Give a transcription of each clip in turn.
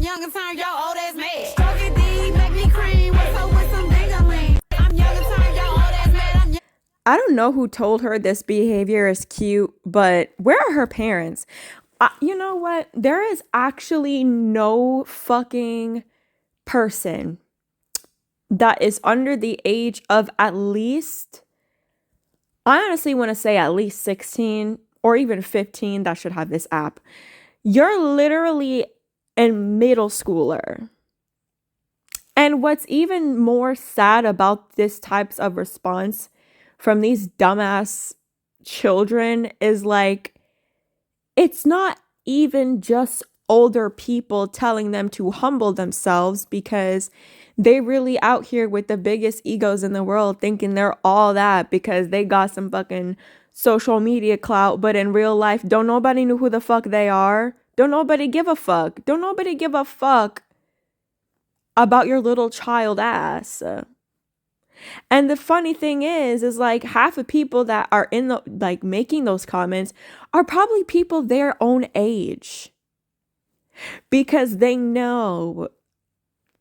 young and turn your old ass mad. Stroke it deep, make me cream. What's up with some ding-a-ling? I'm young and turn your old ass mad. I don't know who told her this behavior is cute, but where are her parents? You know what? There is actually no fucking person that is under the age of at least, I honestly want to say at least 16 or even 15 that should have this app. You're literally a middle schooler. And what's even more sad about this types of response from these dumbass children is like, it's not even just older people telling them to humble themselves, because they really out here with the biggest egos in the world thinking they're all that because they got some fucking social media clout, but in real life don't nobody know who the fuck they are. Don't nobody give a fuck. Don't nobody give a fuck about your little child ass. And the funny thing is like half of people that are in the like making those comments are probably people their own age, because they know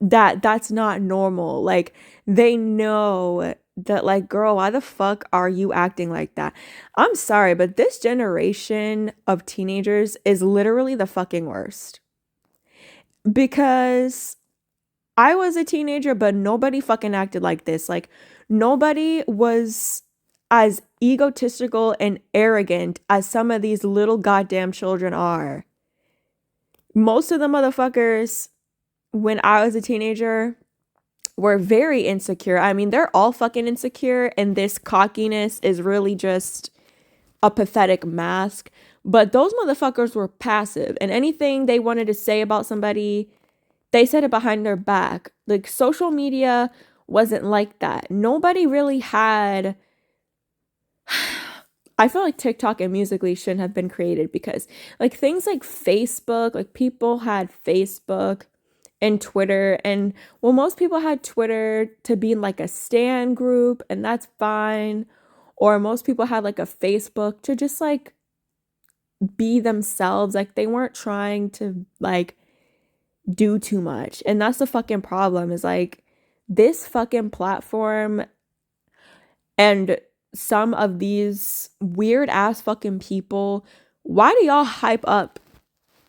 that that's not normal. Like they know that, like, girl, why the fuck are you acting like that? I'm sorry, but this generation of teenagers is literally the fucking worst. Because I was a teenager, but nobody fucking acted like this. Like, nobody was as egotistical and arrogant as some of these little goddamn children are. Most of the motherfuckers, when I was a teenager, were very insecure. I mean, they're all fucking insecure, and this cockiness is really just a pathetic mask. But those motherfuckers were passive, and anything they wanted to say about somebody, they said it behind their back. Like, social media wasn't like that. Nobody really had... I feel like TikTok and Musical.ly shouldn't have been created, because like things like Facebook, like people had Facebook and Twitter, and well, most people had Twitter to be in like a stan group, and that's fine. Or most people had like a Facebook to just like be themselves. Like they weren't trying to like do too much. And that's the fucking problem, is like this fucking platform and some of these weird ass fucking people, why do y'all hype up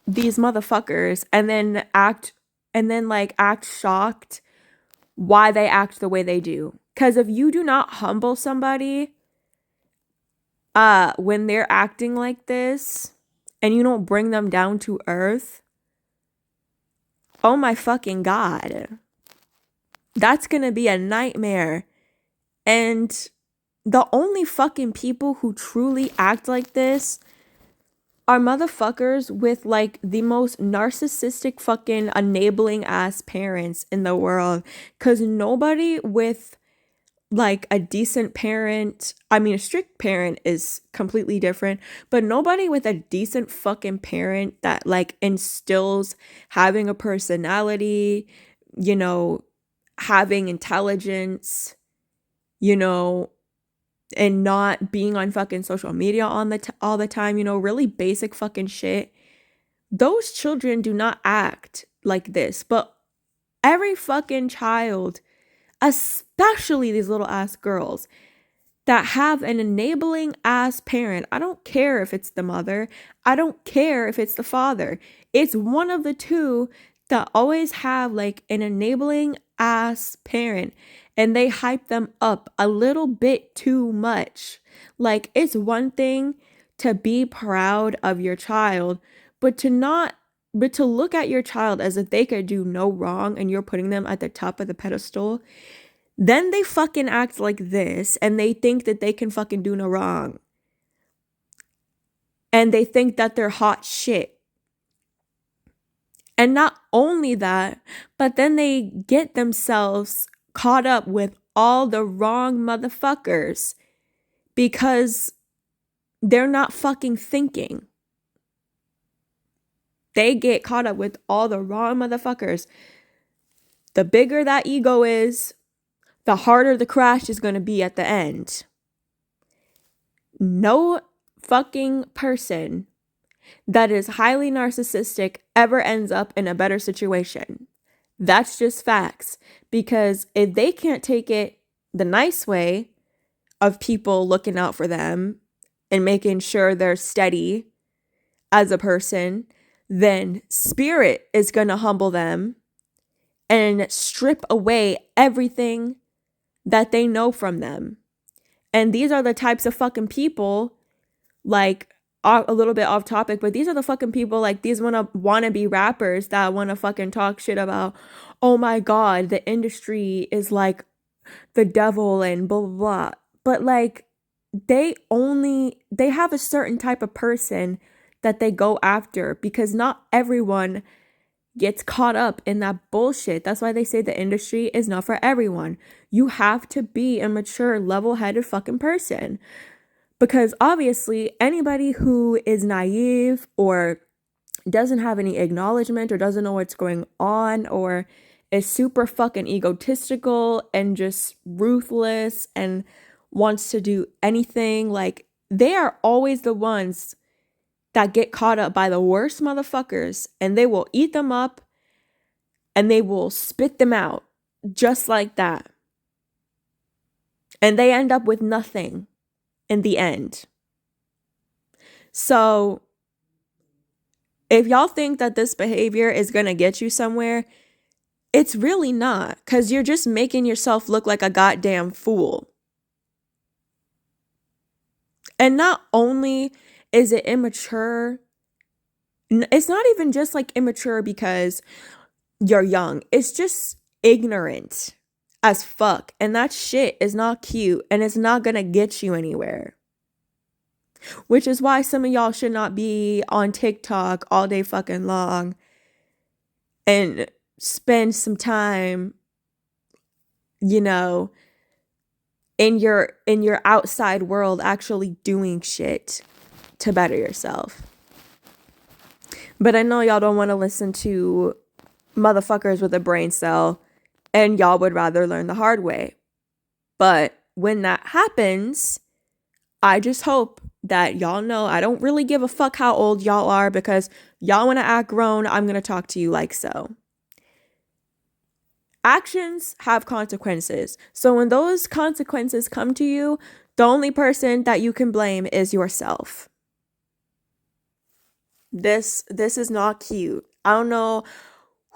these motherfuckers and then act shocked why they act the way they do? Because if you do not humble somebody when they're acting like this, and you don't bring them down to earth, oh my fucking god, that's gonna be a nightmare. And the only fucking people who truly act like this are motherfuckers with like the most narcissistic fucking enabling ass parents in the world. Cause nobody with like a decent parent, I mean a strict parent is completely different, but nobody with a decent fucking parent that like instills having a personality, you know, having intelligence, you know, and not being on fucking social media on all the time, you know, really basic fucking shit. Those children do not act like this. But every fucking child, especially these little ass girls that have an enabling ass parent, I don't care if it's the mother, I don't care if it's the father, it's one of the two that always have like an enabling ass parent, and they hype them up a little bit too much. Like, it's one thing to be proud of your child, but to look at your child as if they could do no wrong and you're putting them at the top of the pedestal. Then they fucking act like this, and they think that they can fucking do no wrong. And they think that they're hot shit. And not only that, but then they get themselves caught up with all the wrong motherfuckers because they're not fucking thinking. They get caught up with all the wrong motherfuckers. The bigger that ego is, the harder the crash is going to be at the end. No fucking person that is highly narcissistic ever ends up in a better situation. That's just facts. Because if they can't take it the nice way of people looking out for them and making sure they're steady as a person, then spirit is going to humble them and strip away everything that they know from them. And these are the types of fucking people, like, a little bit off topic, but these are the fucking people, like, these wanna be rappers that want to fucking talk shit about, oh my God, the industry is like the devil and blah, blah, blah. But like, they have a certain type of person that they go after, because not everyone gets caught up in that bullshit. That's why they say the industry is not for everyone. You have to be a mature, level-headed fucking person. Because obviously, anybody who is naive or doesn't have any acknowledgement or doesn't know what's going on or is super fucking egotistical and just ruthless and wants to do anything, like, they are always the ones that get caught up by the worst motherfuckers, and they will eat them up and they will spit them out just like that. And they end up with nothing in the end. So if y'all think that this behavior is going to get you somewhere, it's really not, because you're just making yourself look like a goddamn fool. And not only is it immature, it's not even just like immature because you're young. It's just ignorant as fuck. And that shit is not cute and it's not gonna get you anywhere. Which is why some of y'all should not be on TikTok all day fucking long and spend some time, you know, in your outside world actually doing shit to better yourself. But I know y'all don't want to listen to motherfuckers with a brain cell, and y'all would rather learn the hard way. But when that happens, I just hope that y'all know I don't really give a fuck how old y'all are, because y'all want to act grown, I'm going to talk to you like so. Actions have consequences. So when those consequences come to you, the only person that you can blame is yourself. This is not cute. I don't know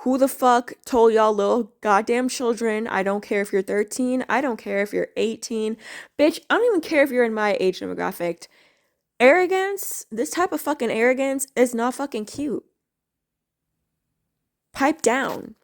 who the fuck told y'all little goddamn children. I don't care if you're 13. I don't care if you're 18. Bitch, I don't even care if you're in my age demographic. Arrogance, this type of fucking arrogance is not fucking cute. Pipe down.